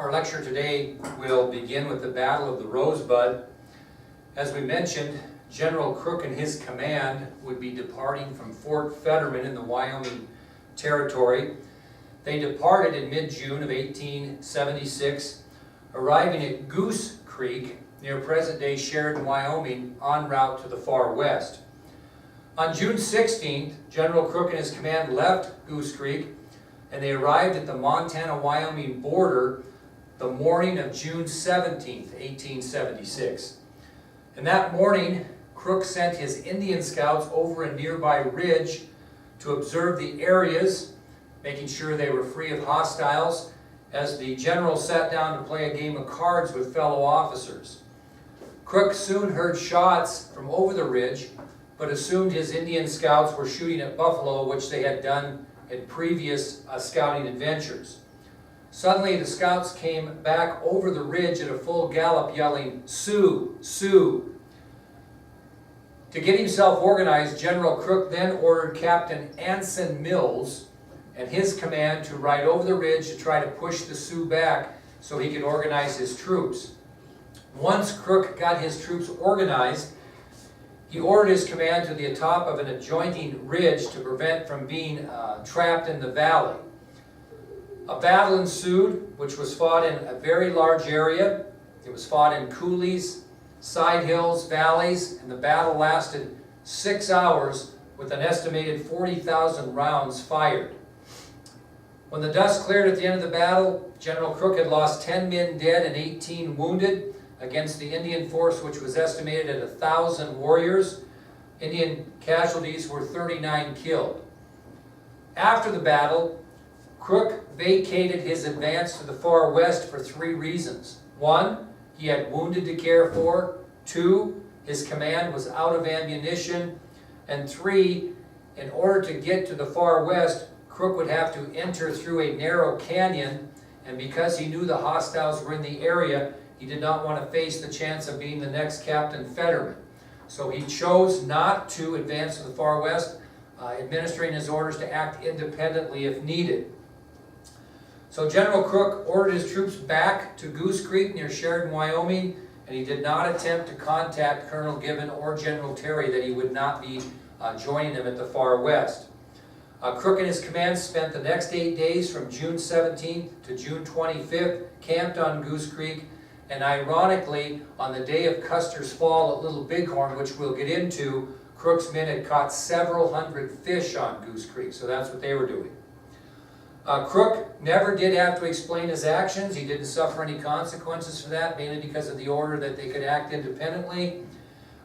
Our lecture today will begin with the Battle of the Rosebud. As we mentioned, General Crook and his command would be departing from Fort Fetterman in the Wyoming Territory. They departed in mid-June of 1876, arriving at Goose Creek near present-day Sheridan, Wyoming, en route to the far west. On June 16th, General Crook and his command left Goose Creek, and they arrived at the Montana-Wyoming border the morning of June 17th, 1876. And that morning, Crook sent his Indian scouts over a nearby ridge to observe the areas, making sure they were free of hostiles, as the general sat down to play a game of cards with fellow officers. Crook soon heard shots from over the ridge, but assumed his Indian scouts were shooting at buffalo, which they had done in previous scouting adventures. Suddenly, the scouts came back over the ridge at a full gallop, yelling, "Sioux! Sioux!" To get himself organized, General Crook then ordered Captain Anson Mills and his command to ride over the ridge to try to push the Sioux back so he could organize his troops. Once Crook got his troops organized, he ordered his command to the top of an adjoining ridge to prevent from being trapped in the valley. A battle ensued, which was fought in a very large area. It was fought in coulees, side hills, valleys, and the battle lasted 6 hours with an estimated 40,000 rounds fired. When the dust cleared at the end of the battle, General Crook had lost 10 men dead and 18 wounded against the Indian force, which was estimated at 1,000 warriors. Indian casualties were 39 killed. After the battle, Crook vacated his advance to the far west for 3 reasons. 1, he had wounded to care for. 2, his command was out of ammunition. And 3, in order to get to the far west, Crook would have to enter through a narrow canyon, and because he knew the hostiles were in the area, he did not want to face the chance of being the next Captain Fetterman. So he chose not to advance to the far west, administering his orders to act independently if needed. So General Crook ordered his troops back to Goose Creek near Sheridan, Wyoming, and he did not attempt to contact Colonel Gibbon or General Terry that he would not be joining them at the far west. Crook and his command spent the next 8 days from June 17th to June 25th camped on Goose Creek, and ironically, on the day of Custer's fall at Little Bighorn, which we'll get into, Crook's men had caught several hundred fish on Goose Creek, so that's what they were doing. Crook never did have to explain his actions. He didn't suffer any consequences for that, mainly because of the order that they could act independently.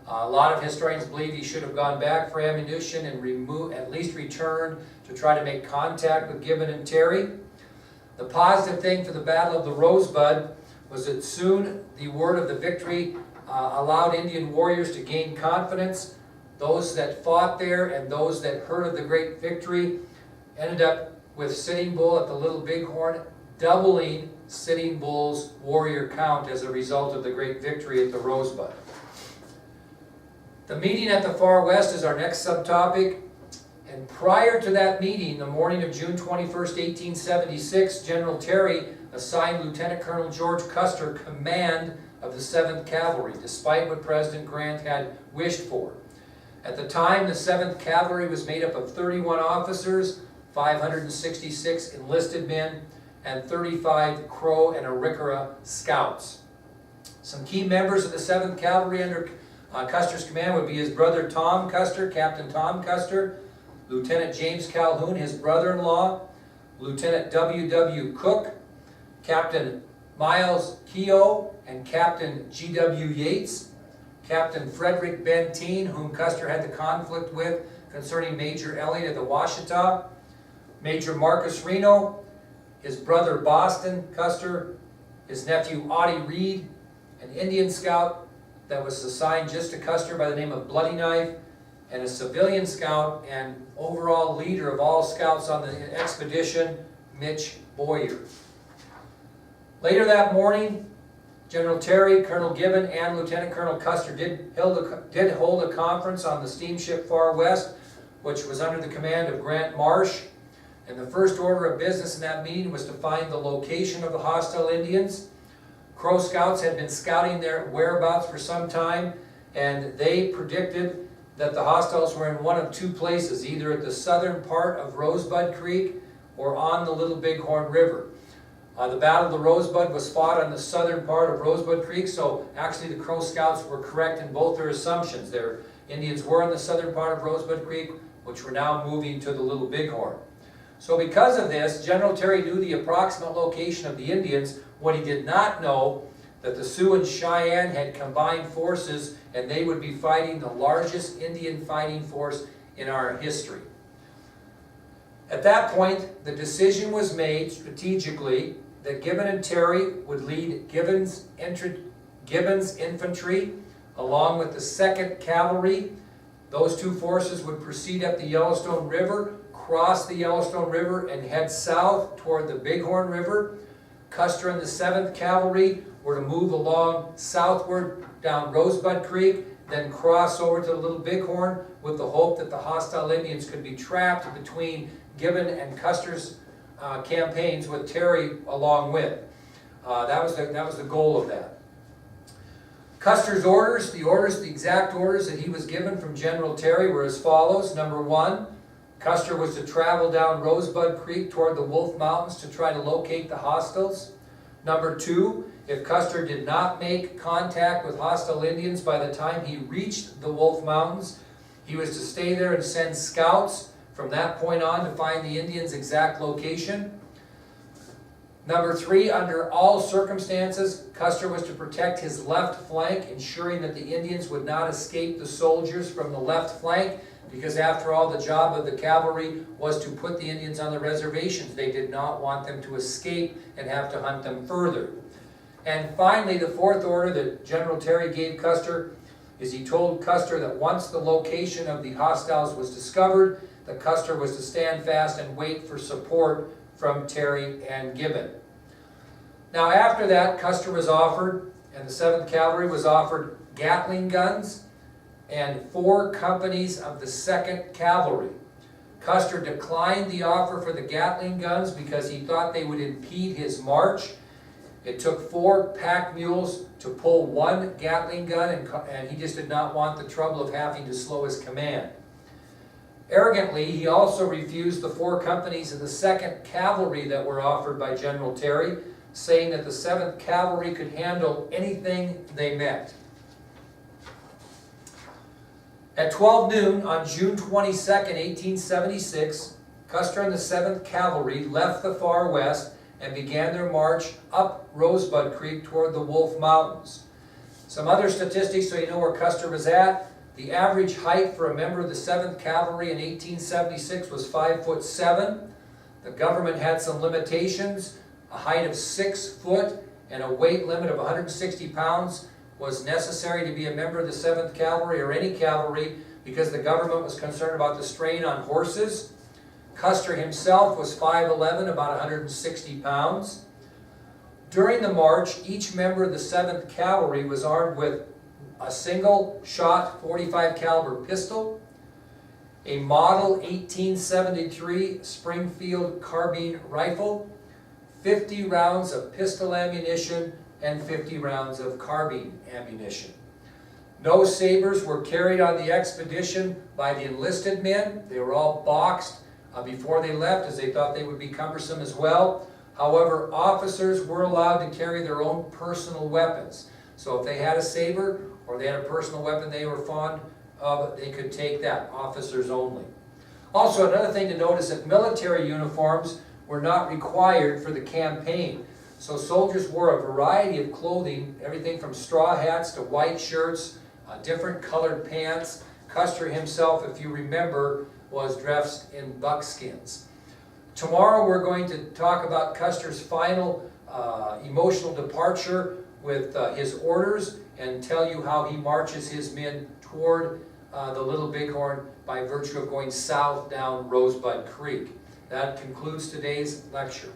A lot of historians believe he should have gone back for ammunition and at least returned to try to make contact with Gibbon and Terry. The positive thing for the Battle of the Rosebud was that soon the word of the victory allowed Indian warriors to gain confidence. Those that fought there and those that heard of the great victory ended up with Sitting Bull at the Little Bighorn doubling Sitting Bull's warrior count as a result of the great victory at the Rosebud. The meeting at the far west is our next subtopic. And prior to that meeting, the morning of June 21st, 1876, General Terry assigned Lieutenant Colonel George Custer command of the 7th Cavalry, despite what President Grant had wished for. At the time, the 7th Cavalry was made up of 31 officers, 566 enlisted men, and 35 Crow and Arikara scouts. Some key members of the 7th Cavalry under Custer's command would be his brother Tom Custer, Captain Tom Custer, Lieutenant James Calhoun, his brother-in-law, Lieutenant W.W. Cook, Captain Miles Keogh, and Captain G.W. Yates, Captain Frederick Benteen, whom Custer had the conflict with concerning Major Elliott of the Washita, Major Marcus Reno, his brother Boston Custer, his nephew Audie Reed, an Indian scout that was assigned just to Custer by the name of Bloody Knife, and a civilian scout and overall leader of all scouts on the expedition, Mitch Boyer. Later that morning, General Terry, Colonel Gibbon, and Lieutenant Colonel Custer did hold a conference on the steamship Far West, which was under the command of Grant Marsh. And the first order of business in that meeting was to find the location of the hostile Indians. Crow Scouts had been scouting their whereabouts for some time, and they predicted that the hostiles were in one of two places, either at the southern part of Rosebud Creek or on the Little Bighorn River. The Battle of the Rosebud was fought on the southern part of Rosebud Creek, so actually the Crow Scouts were correct in both their assumptions. Their Indians were in the southern part of Rosebud Creek, which were now moving to the Little Bighorn. So because of this, General Terry knew the approximate location of the Indians. What he did not know, that the Sioux and Cheyenne had combined forces and they would be fighting the largest Indian fighting force in our history. At that point, the decision was made strategically that Gibbon and Terry would lead Gibbon's infantry along with the 2nd Cavalry. Those two forces would proceed up the Yellowstone River, cross the Yellowstone River, and head south toward the Bighorn River. Custer and the 7th Cavalry were to move along southward down Rosebud Creek, then cross over to the Little Bighorn with the hope that the hostile Indians could be trapped between Gibbon and Custer's campaigns with Terry along with. That was the goal of that. Custer's orders, the exact orders that he was given from General Terry were as follows. Number 1, Custer was to travel down Rosebud Creek toward the Wolf Mountains to try to locate the hostiles. Number 2, if Custer did not make contact with hostile Indians by the time he reached the Wolf Mountains, he was to stay there and send scouts from that point on to find the Indians' exact location. Number 3, under all circumstances, Custer was to protect his left flank, ensuring that the Indians would not escape the soldiers from the left flank, because after all, the job of the cavalry was to put the Indians on the reservations. They did not want them to escape and have to hunt them further. And finally, the 4th order that General Terry gave Custer is he told Custer that once the location of the hostiles was discovered, that Custer was to stand fast and wait for support from Terry and Gibbon. Now after that, Custer was offered, and the 7th Cavalry was offered Gatling guns and 4 companies of the 2nd Cavalry. Custer declined the offer for the Gatling guns because he thought they would impede his march. It took 4 pack mules to pull 1 Gatling gun, and he just did not want the trouble of having to slow his command. Arrogantly, he also refused the 4 companies of the 2nd Cavalry that were offered by General Terry, saying that the 7th Cavalry could handle anything they met. At 12 noon on June 22, 1876, Custer and the 7th Cavalry left the far west and began their march up Rosebud Creek toward the Wolf Mountains. Some other statistics so you know where Custer was at. The average height for a member of the 7th Cavalry in 1876 was 5'7". The government had some limitations. A height of 6 foot and a weight limit of 160 pounds was necessary to be a member of the 7th Cavalry or any cavalry because the government was concerned about the strain on horses. Custer himself was 5'11", about 160 pounds. During the march, each member of the 7th Cavalry was armed with a single-shot .45 caliber pistol, a model 1873 Springfield carbine rifle, 50 rounds of pistol ammunition, and 50 rounds of carbine ammunition. No sabers were carried on the expedition by the enlisted men. They were all boxed before they left, as they thought they would be cumbersome as well. However, officers were allowed to carry their own personal weapons. So if they had a saber or they had a personal weapon they were fond of, they could take that, officers only. Also, another thing to note is that military uniforms were not required for the campaign. So soldiers wore a variety of clothing, everything from straw hats to white shirts, different colored pants. Custer himself, if you remember, was dressed in buckskins. Tomorrow we're going to talk about Custer's final emotional departure with his orders and tell you how he marches his men toward the Little Bighorn by virtue of going south down Rosebud Creek. That concludes today's lecture.